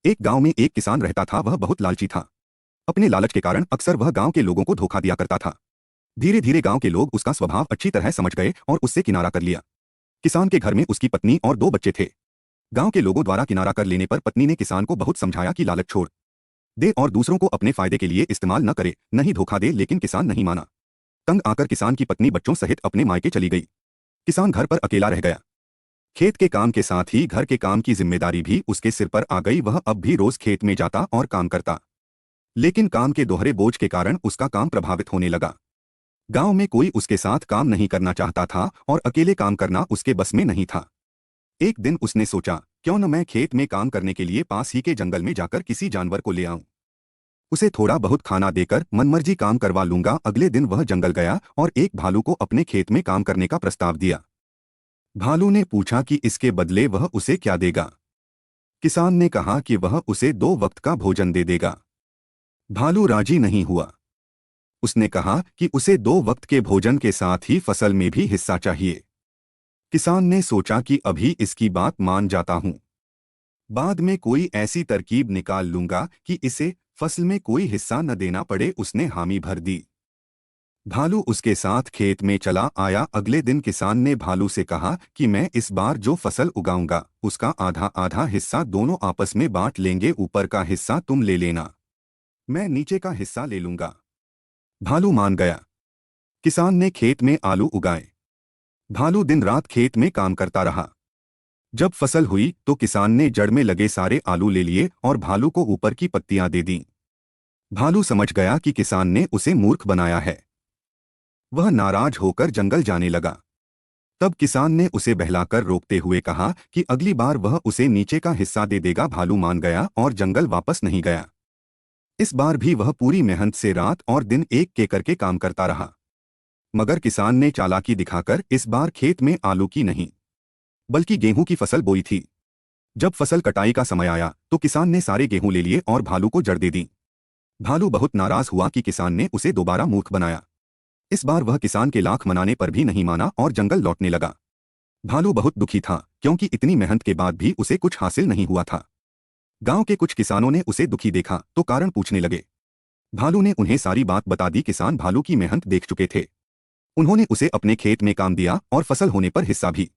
एक गांव में एक किसान रहता था। वह बहुत लालची था। अपने लालच के कारण अक्सर वह गांव के लोगों को धोखा दिया करता था। धीरे धीरे गांव के लोग उसका स्वभाव अच्छी तरह समझ गए और उससे किनारा कर लिया। किसान के घर में उसकी पत्नी और दो बच्चे थे। गांव के लोगों द्वारा किनारा कर लेने पर पत्नी ने किसान को बहुत समझाया कि लालच छोड़ दे और दूसरों को अपने फायदे के लिए इस्तेमाल न करे, नहीं धोखा दे, लेकिन किसान नहीं माना। तंग आकर किसान की पत्नी बच्चों सहित अपने मायके चली गई। किसान घर पर अकेला रह गया। खेत के काम के साथ ही घर के काम की जिम्मेदारी भी उसके सिर पर आ गई। वह अब भी रोज खेत में जाता और काम करता, लेकिन काम के दोहरे बोझ के कारण उसका काम प्रभावित होने लगा। गांव में कोई उसके साथ काम नहीं करना चाहता था और अकेले काम करना उसके बस में नहीं था। एक दिन उसने सोचा, क्यों न मैं खेत में काम करने के लिए पास ही के जंगल में जाकर किसी जानवर को ले आऊं। उसे थोड़ा बहुत खाना देकर मनमर्जी काम करवा लूंगा। अगले दिन वह जंगल गया और एक भालू को अपने खेत में काम करने का प्रस्ताव दिया। भालू ने पूछा कि इसके बदले वह उसे क्या देगा। किसान ने कहा कि वह उसे 2 वक्त का भोजन दे देगा। भालू राजी नहीं हुआ। उसने कहा कि उसे 2 वक्त के भोजन के साथ ही फसल में भी हिस्सा चाहिए। किसान ने सोचा कि अभी इसकी बात मान जाता हूं, बाद में कोई ऐसी तरकीब निकाल लूंगा कि इसे फसल में कोई हिस्सा न देना पड़े। उसने हामी भर दी। भालू उसके साथ खेत में चला आया। अगले दिन किसान ने भालू से कहा कि मैं इस बार जो फसल उगाऊंगा उसका आधा आधा हिस्सा दोनों आपस में बांट लेंगे। ऊपर का हिस्सा तुम ले लेना, मैं नीचे का हिस्सा ले लूंगा। भालू मान गया। किसान ने खेत में आलू उगाए। भालू दिन रात खेत में काम करता रहा। जब फसल हुई तो किसान ने जड़ में लगे सारे आलू ले लिए और भालू को ऊपर की पत्तियां दे दीं। भालू समझ गया कि किसान ने उसे मूर्ख बनाया है। वह नाराज होकर जंगल जाने लगा। तब किसान ने उसे बहलाकर रोकते हुए कहा कि अगली बार वह उसे नीचे का हिस्सा दे देगा। भालू मान गया और जंगल वापस नहीं गया। इस बार भी वह पूरी मेहनत से रात और दिन एक के करके काम करता रहा। मगर किसान ने चालाकी दिखाकर इस बार खेत में आलू की नहीं बल्कि गेहूं की फसल बोई थी। जब फसल कटाई का समय आया तो किसान ने सारे गेहूं ले लिए और भालू को जड़ दे दी। भालू बहुत नाराज हुआ कि किसान ने उसे दोबारा मूर्ख बनाया। इस बार वह किसान के लाख मनाने पर भी नहीं माना और जंगल लौटने लगा। भालू बहुत दुखी था क्योंकि इतनी मेहनत के बाद भी उसे कुछ हासिल नहीं हुआ था। गांव के कुछ किसानों ने उसे दुखी देखा तो कारण पूछने लगे। भालू ने उन्हें सारी बात बता दी। किसान भालू की मेहनत देख चुके थे। उन्होंने उसे अपने खेत में काम दिया और फसल होने पर हिस्सा भी।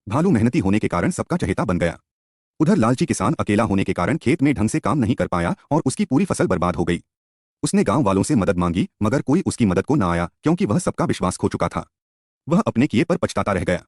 भालू मेहनती होने के कारण सबका चहेता बन गया। उधर लालची किसान अकेला होने के कारण खेत में ढंग से काम नहीं कर पाया और उसकी पूरी फसल बर्बाद हो गई। उसने गांव वालों से मदद मांगी मगर कोई उसकी मदद को न आया क्योंकि वह सबका विश्वास खो चुका था। वह अपने किए पर पछताता रह गया।